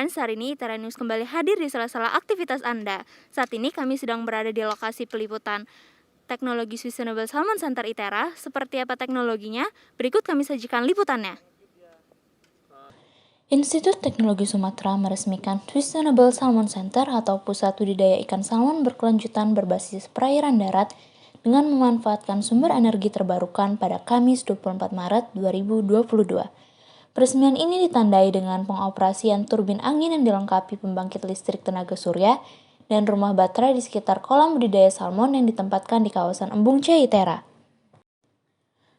Friends, hari ini ITERA News kembali hadir di sela-sela aktivitas Anda. Saat ini kami sedang berada di lokasi peliputan Teknologi Sustainable Salmon Center ITERA. Seperti apa teknologinya? Berikut kami sajikan liputannya. Institut Teknologi Sumatera meresmikan Sustainable Salmon Center atau pusat budidaya ikan salmon berkelanjutan berbasis perairan darat dengan memanfaatkan sumber energi terbarukan pada Kamis 24 Maret 2022. Peresmian ini ditandai dengan pengoperasian turbin angin yang dilengkapi pembangkit listrik tenaga surya dan rumah baterai di sekitar kolam budidaya salmon yang ditempatkan di kawasan Embung C ITERA.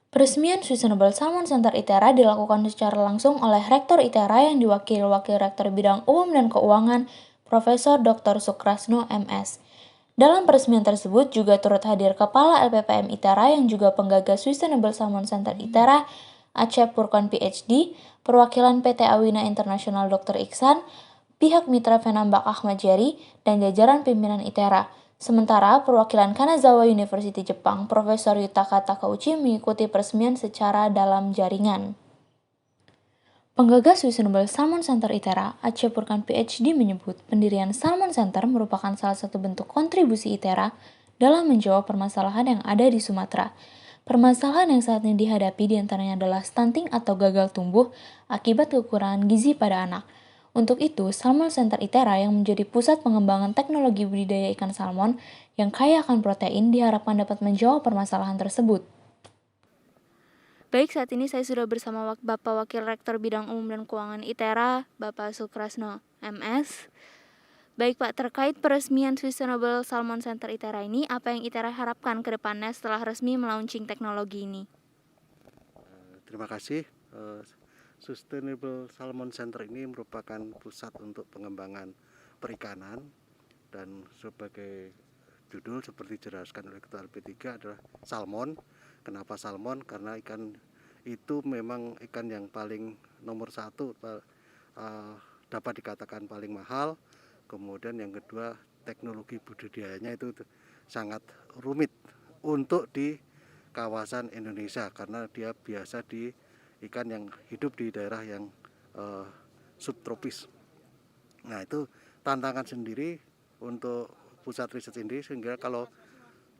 Peresmian Sustainable Salmon Center ITERA dilakukan secara langsung oleh Rektor ITERA yang diwakili Wakil Rektor Bidang Umum dan Keuangan, Profesor Dr. Sukrasno MS. Dalam peresmian tersebut juga turut hadir Kepala LPPM ITERA yang juga penggagas Sustainable Salmon Center ITERA, Acep Purkon PhD, perwakilan PT Awina International Dr. Iksan, pihak mitra Venambak Ahmad Jerry, dan jajaran pimpinan ITERA. Sementara perwakilan Kanazawa University Jepang, Profesor Yutaka Takauchi mengikuti peresmian secara dalam jaringan. Penggagas Sustainable Salmon Center ITERA, Acep Purkon PhD menyebut pendirian Salmon Center merupakan salah satu bentuk kontribusi ITERA dalam menjawab permasalahan yang ada di Sumatera. Permasalahan yang saat ini dihadapi diantaranya adalah stunting atau gagal tumbuh akibat kekurangan gizi pada anak. Untuk itu, Salmon Center ITERA yang menjadi pusat pengembangan teknologi budidaya ikan salmon yang kaya akan protein diharapkan dapat menjawab permasalahan tersebut. Baik, saat ini saya sudah bersama Bapak Wakil Rektor Bidang Umum dan Keuangan ITERA, Bapak Sukrasno MS. Baik Pak, terkait peresmian Sustainable Salmon Center ITERA ini, apa yang ITERA harapkan ke depannya setelah resmi melaunching teknologi ini? Terima kasih. Sustainable Salmon Center ini merupakan pusat untuk pengembangan perikanan dan sebagai judul seperti dijelaskan oleh Ketua LP3 adalah salmon. Kenapa salmon? Karena ikan itu memang ikan yang paling nomor satu, dapat dikatakan paling mahal. Kemudian yang kedua, teknologi budidayanya itu sangat rumit untuk di kawasan Indonesia karena dia biasa di ikan yang hidup di daerah yang subtropis. Nah, itu tantangan sendiri untuk pusat riset ini, sehingga kalau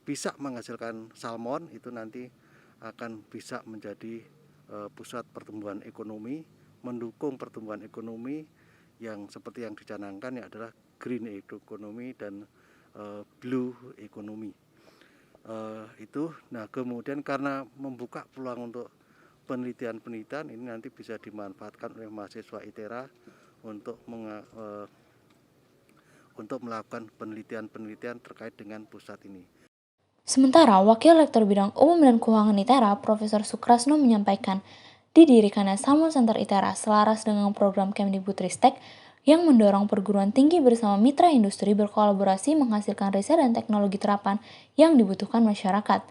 bisa menghasilkan salmon itu nanti akan bisa menjadi pusat pertumbuhan ekonomi, mendukung pertumbuhan ekonomi yang seperti yang dicanangkan ya adalah green economy dan blue economy. Itu. Nah, kemudian karena membuka peluang untuk penelitian ini nanti bisa dimanfaatkan oleh mahasiswa ITERA untuk melakukan penelitian terkait dengan pusat ini. Sementara Wakil Rektor Bidang Umum dan Keuangan ITERA, Profesor Sukrasno menyampaikan, didirikannya Salmon Center ITERA selaras dengan program Kemdikbudristek yang mendorong perguruan tinggi bersama mitra industri berkolaborasi menghasilkan riset dan teknologi terapan yang dibutuhkan masyarakat.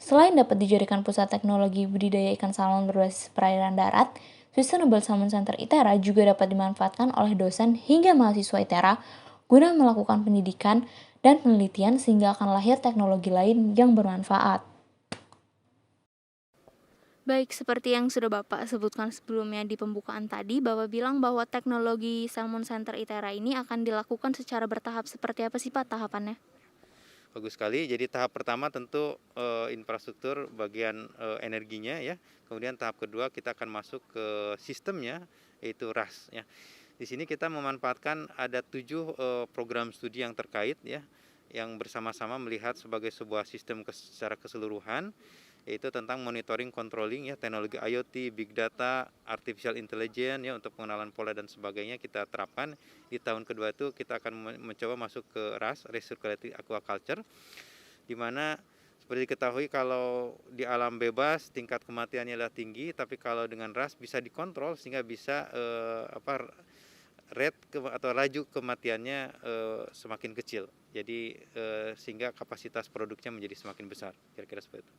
Selain dapat dijadikan pusat teknologi budidaya ikan salmon berbasis perairan darat, Sustainable Salmon Center ITERA juga dapat dimanfaatkan oleh dosen hingga mahasiswa ITERA guna melakukan pendidikan dan penelitian sehingga akan lahir teknologi lain yang bermanfaat. Baik, seperti yang sudah Bapak sebutkan sebelumnya di pembukaan tadi, Bapak bilang bahwa teknologi Salmon Center ITERA ini akan dilakukan secara bertahap. Seperti apa sih Pak tahapannya? Bagus sekali. Jadi tahap pertama tentu infrastruktur bagian energinya ya. Kemudian tahap kedua kita akan masuk ke sistemnya, yaitu RAS ya. Di sini kita memanfaatkan ada 7 program studi yang terkait ya, yang bersama-sama melihat sebagai sebuah sistem secara keseluruhan, yaitu tentang monitoring, controlling ya, teknologi IoT, big data, artificial intelligence ya, untuk pengenalan pola dan sebagainya kita terapkan. Di tahun kedua itu kita akan mencoba masuk ke RAS, Recirculating Aquaculture, di mana seperti diketahui kalau di alam bebas tingkat kematiannya adalah tinggi, tapi kalau dengan RAS bisa dikontrol sehingga bisa atau laju kematiannya semakin kecil. Jadi sehingga kapasitas produknya menjadi semakin besar. Kira-kira seperti itu.